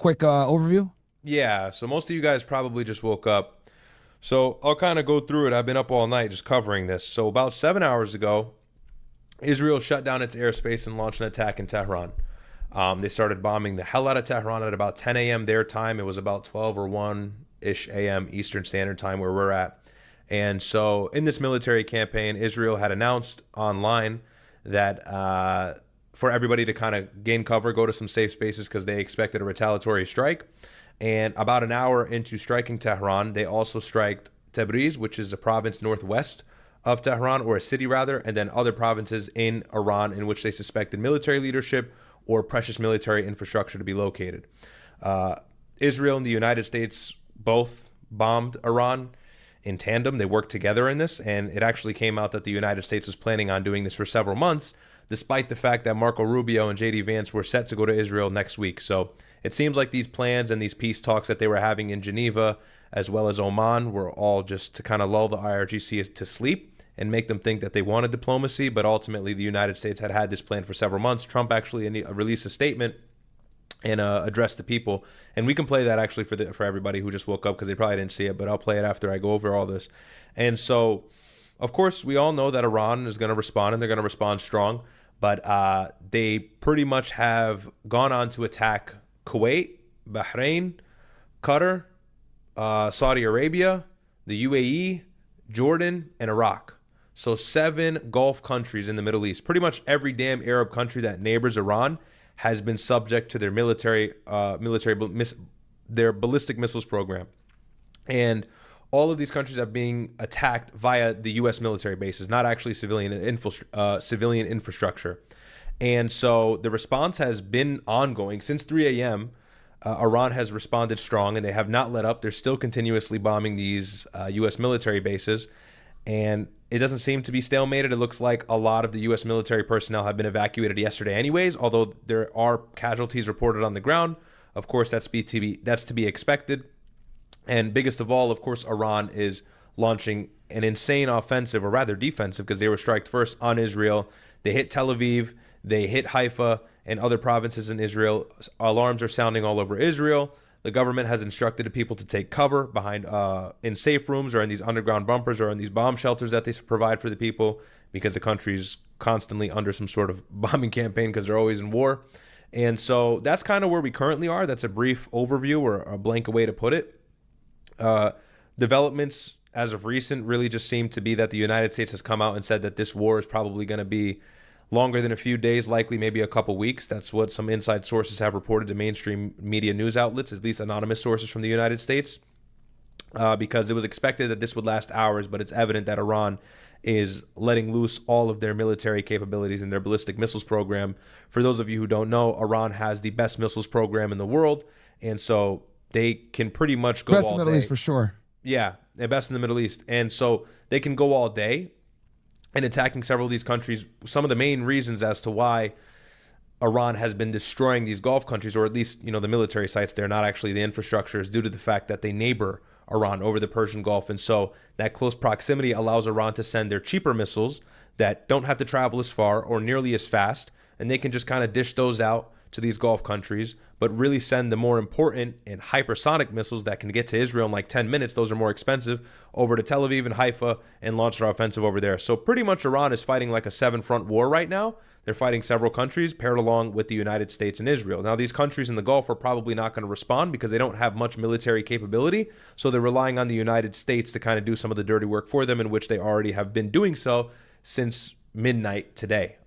quick overview? Yeah, so most of you guys probably just woke up. So I'll kind of go through it. I've been up all night just covering this. So about 7 hours ago, Israel shut down its airspace and launched an attack in Tehran. They started bombing the hell out of Tehran at about 10 a.m. their time. It was about 12 or 1-ish a.m. Eastern Standard Time where we're at. And so in this military campaign, Israel had announced online that for everybody to kind of gain cover, go to some safe spaces because they expected a retaliatory strike. And about an hour into striking Tehran, they also striked Tabriz, which is a province northwest of Tehran, or a city rather, and then other provinces in Iran in which they suspected military leadership or precious military infrastructure to be located. Israel and the United States both bombed Iran in tandem. They worked together in this, and it actually came out that the United States was planning on doing this for several months, despite the fact that Marco Rubio and JD Vance were set to go to Israel next week. So it seems like these plans and these peace talks that they were having in Geneva, as well as Oman, were all just to kind of lull the IRGC to sleep and make them think that they wanted diplomacy. But ultimately, the United States had this plan for several months. Trump actually released a statement and addressed the people. And we can play that actually for everybody who just woke up because they probably didn't see it, but I'll play it after I go over all this. And so, of course, we all know that Iran is going to respond, and they're going to respond strong. But they pretty much have gone on to attack Kuwait, Bahrain, Qatar, Saudi Arabia, the UAE, Jordan, and Iraq. So 7 Gulf countries in the Middle East. Pretty much every damn Arab country that neighbors Iran has been subject to their their ballistic missiles program. And all of these countries are being attacked via the U.S. military bases, not actually civilian infrastructure. And so the response has been ongoing since 3 a.m. Iran has responded strong, and they have not let up. They're still continuously bombing these U.S. military bases, and it doesn't seem to be stalemated. It looks like a lot of the U.S. military personnel have been evacuated yesterday anyways, although there are casualties reported on the ground. Of course, that's to be expected. And biggest of all, of course, Iran is launching an insane offensive, or rather defensive, because they were striked first on Israel. They hit Tel Aviv, they hit Haifa and other provinces in Israel. Alarms are sounding all over Israel. The government has instructed the people to take cover behind in safe rooms or in these underground bunkers or in these bomb shelters that they provide for the people, because the country's constantly under some sort of bombing campaign because they're always in war. And so that's kind of where we currently are. That's a brief overview, or a blank way to put it. Developments as of recent really just seem to be that the United States has come out and said that this war is probably going to be longer than a few days, likely maybe a couple weeks. That's what some inside sources have reported to mainstream media news outlets, at least anonymous sources from the United States, because it was expected that this would last hours, but it's evident that Iran is letting loose all of their military capabilities in their ballistic missiles program. For those of you who don't know, Iran has the best missiles program in the world, and so they can pretty much go all day. Best in the Middle East for sure. Yeah, they're best in the Middle East. And so they can go all day in attacking several of these countries. Some of the main reasons as to why Iran has been destroying these Gulf countries, or at least, the military sites there, not actually the infrastructure, is due to the fact that they neighbor Iran over the Persian Gulf. And so that close proximity allows Iran to send their cheaper missiles that don't have to travel as far or nearly as fast, and they can just kind of dish those out to these Gulf countries, but really send the more important and hypersonic missiles that can get to Israel in like 10 minutes. Those are more expensive, over to Tel Aviv and Haifa, and launch their offensive over there. So pretty much Iran is fighting like a 7-front war right now. They're fighting several countries paired along with the United States and Israel. Now, these countries in the Gulf are probably not going to respond because they don't have much military capability. So they're relying on the United States to kind of do some of the dirty work for them, in which they already have been doing so since midnight today,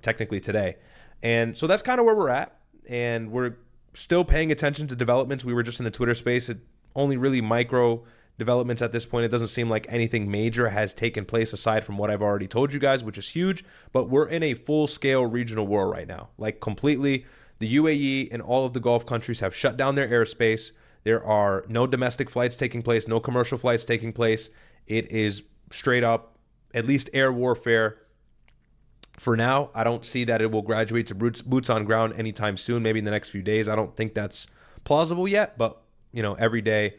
technically today. And so that's kind of where we're at. And we're still paying attention to developments. We were just in the Twitter space. It only really micro developments at this point. It doesn't seem like anything major has taken place aside from what I've already told you guys, which is huge. But we're in a full-scale regional war right now. Like, completely. The UAE and all of the Gulf countries have shut down their airspace. There are no domestic flights taking place, no commercial flights taking place. It is straight up, at least air warfare. For now, I don't see that it will graduate to boots on ground anytime soon, maybe in the next few days. I don't think that's plausible yet, but, every day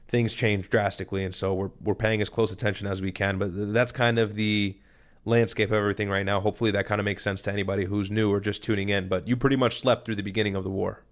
things change drastically, and so we're paying as close attention as we can. But that's kind of the landscape of everything right now. Hopefully that kind of makes sense to anybody who's new or just tuning in, but you pretty much slept through the beginning of the war.